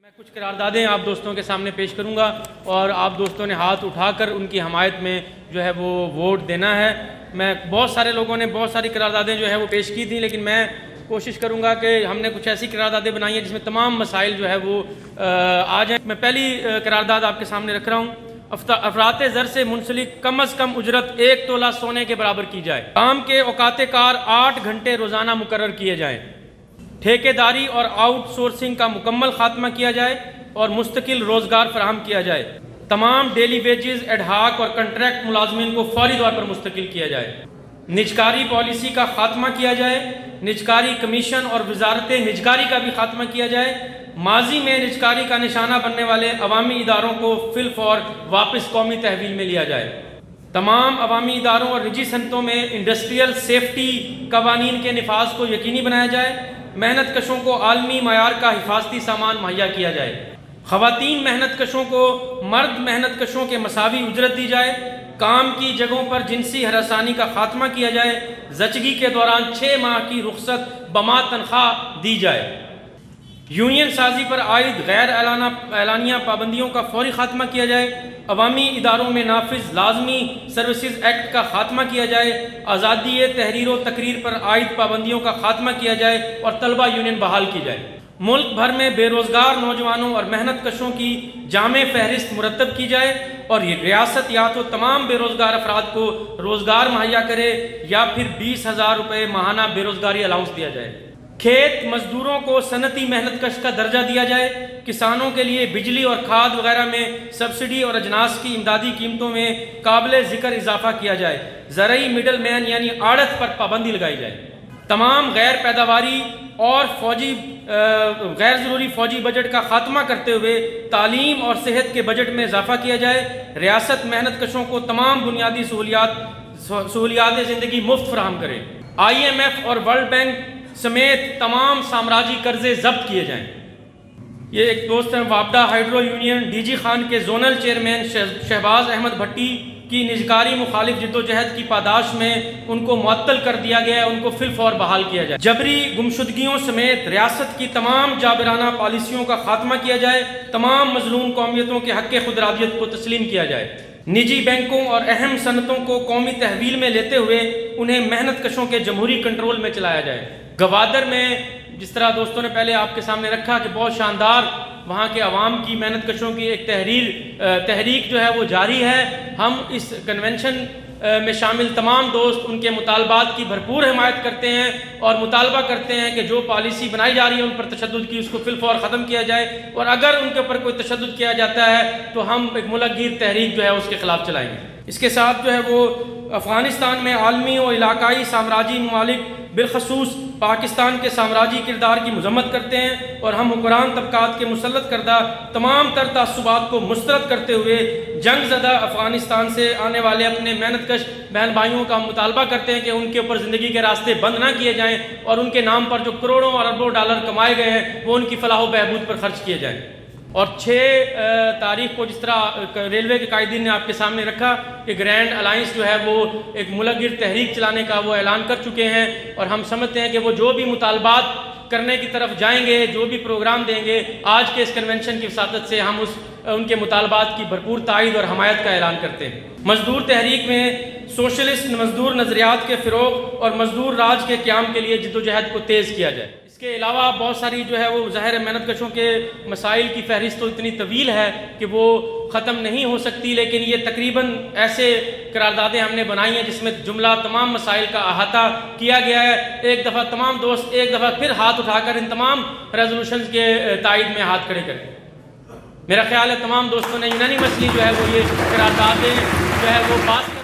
میں کچھ قراردادیں آپ دوستوں کے سامنے پیش کروں گا اور آپ دوستوں نے ہاتھ اٹھا کر ان کی حمایت میں جو ہے وہ ووٹ دینا ہے۔ میں بہت سارے لوگوں نے بہت ساری قراردادیں جو ہے وہ پیش کی تھیں، لیکن میں کوشش کروں گا کہ ہم نے کچھ ایسی قراردادیں بنائی ہیں جس میں تمام مسائل جو ہے وہ آ جائیں۔ میں پہلی قرارداد آپ کے سامنے رکھ رہا ہوں۔ افراط زر سے منسلک کم از کم اجرت 1 تولہ سونے کے برابر کی جائے۔ کام کے اوقات کار 8 گھنٹے روزانہ مقرر کیے جائیں۔ ٹھیکیداری اور آؤٹ سورسنگ کا مکمل خاتمہ کیا جائے اور مستقل روزگار فراہم کیا جائے۔ تمام ڈیلی ویجز، ایڈ ہاک اور کنٹریکٹ ملازمین کو فوری طور پر مستقل کیا جائے۔ نجکاری پالیسی کا خاتمہ کیا جائے۔ نجکاری کمیشن اور وزارت نجکاری کا بھی خاتمہ کیا جائے۔ ماضی میں نجکاری کا نشانہ بننے والے عوامی اداروں کو فی الفور واپس قومی تحویل میں لیا جائے۔ تمام عوامی اداروں اور نجی صنعتوں میں انڈسٹریل سیفٹی قوانین کے نفاذ کو یقینی بنایا جائے۔ محنت کشوں کو عالمی معیار کا حفاظتی سامان مہیا کیا جائے۔ خواتین محنت کشوں کو مرد محنت کشوں کے مساوی اجرت دی جائے۔ کام کی جگہوں پر جنسی ہراسانی کا خاتمہ کیا جائے۔ زچگی کے دوران 6 ماہ کی رخصت بما تنخواہ دی جائے۔ یونین سازی پر عائد غیر اعلانیہ پابندیوں کا فوری خاتمہ کیا جائے۔ عوامی اداروں میں نافذ لازمی سروسز ایکٹ کا خاتمہ کیا جائے۔ آزادی تحریر و تقریر پر عائد پابندیوں کا خاتمہ کیا جائے اور طلبہ یونین بحال کی جائے۔ ملک بھر میں بے روزگار نوجوانوں اور محنت کشوں کی جامع فہرست مرتب کی جائے اور یہ ریاست یا تو تمام بے روزگار افراد کو روزگار مہیا کرے یا پھر 20,000 روپے ماہانہ بے روزگاری الاؤنس دیا جائے۔ کھیت مزدوروں کو صنعتی محنت کش کا درجہ دیا جائے۔ کسانوں کے لیے بجلی اور کھاد وغیرہ میں سبسڈی اور اجناس کی امدادی قیمتوں میں قابل ذکر اضافہ کیا جائے۔ زرعی مڈل مین یعنی آڑت پر پابندی لگائی جائے۔ تمام غیر پیداواری اور غیر ضروری فوجی بجٹ کا خاتمہ کرتے ہوئے تعلیم اور صحت کے بجٹ میں اضافہ کیا جائے۔ ریاست محنت کشوں کو تمام بنیادی سہولیات زندگی مفت فراہم کرے۔ IMF اور ورلڈ بینک سمیت تمام سامراجی قرضے ضبط کیے جائیں۔ یہ ایک دوست ہیں وابڈا hydro union D G Khan کے زونل چیئرمین شہباز احمد بھٹی کی نجکاری مخالف جدوجہد کی پاداش میں ان کو معطل کر دیا گیا ہے، ان کو فی الفور بحال کیا جائے۔ جبری گمشدگیوں سمیت ریاست کی تمام جابرانہ پالیسیوں کا خاتمہ کیا جائے۔ تمام مظلوم قومیتوں کے حق خود ارادیت کو تسلیم کیا جائے۔ نجی بینکوں اور اہم صنعتوں کو قومی تحویل میں لیتے ہوئے انہیں محنت کشوں کے جمہوری کنٹرول میں چلایا جائے۔ گوادر میں جس طرح دوستوں نے پہلے آپ کے سامنے رکھا کہ بہت شاندار وہاں کے عوام کی محنت کشوں کی ایک تحریک جو ہے وہ جاری ہے۔ ہم اس کنونشن میں شامل تمام دوست ان کے مطالبات کی بھرپور حمایت کرتے ہیں اور مطالبہ کرتے ہیں کہ جو پالیسی بنائی جا رہی ہے ان پر تشدد کی اس کو فی الفور ختم کیا جائے، اور اگر ان کے اوپر کوئی تشدد کیا جاتا ہے تو ہم ایک ملک گیر تحریک جو ہے اس کے خلاف چلائیں گے۔ اس کے ساتھ جو ہے وہ افغانستان میں عالمی و علاقائی سامراجی ممالک بالخصوص پاکستان کے سامراجی کردار کی مذمت کرتے ہیں، اور ہم حکمران طبقات کے مسلط کردہ تمام تر تعصبات کو مسترد کرتے ہوئے جنگ زدہ افغانستان سے آنے والے اپنے محنت کش بہن بھائیوں کا مطالبہ کرتے ہیں کہ ان کے اوپر زندگی کے راستے بند نہ کیے جائیں اور ان کے نام پر جو کروڑوں اور اربوں ڈالر کمائے گئے ہیں وہ ان کی فلاح و بہبود پر خرچ کیے جائیں۔ اور 6 تاریخ کو جس طرح ریلوے کے قائدین نے آپ کے سامنے رکھا کہ گرینڈ الائنس جو ہے وہ ایک ملک گیر تحریک چلانے کا وہ اعلان کر چکے ہیں، اور ہم سمجھتے ہیں کہ وہ جو بھی مطالبات کرنے کی طرف جائیں گے، جو بھی پروگرام دیں گے، آج کے اس کنونشن کی وساطت سے ہم ان کے مطالبات کی بھرپور تائید اور حمایت کا اعلان کرتے ہیں۔ مزدور تحریک میں سوشلسٹ مزدور نظریات کے فروغ اور مزدور راج کے قیام کے لیے جدوجہد کو تیز کیا جائے۔ اس کے علاوہ بہت ساری جو ہے وہ ظاہر محنت کشوں کے مسائل کی فہرست تو اتنی طویل ہے کہ وہ ختم نہیں ہو سکتی، لیکن یہ تقریباً ایسے قراردادیں ہم نے بنائی ہیں جس میں جملہ تمام مسائل کا احاطہ کیا گیا ہے۔ ایک دفعہ تمام دوست ایک دفعہ پھر ہاتھ اٹھا کر ان تمام ریزولوشنز کے تائید میں ہاتھ کھڑے کریں۔ میرا خیال ہے تمام دوستوں نے یونانیمسلی جو ہے وہ یہ قراردادیں جو ہے وہ پاس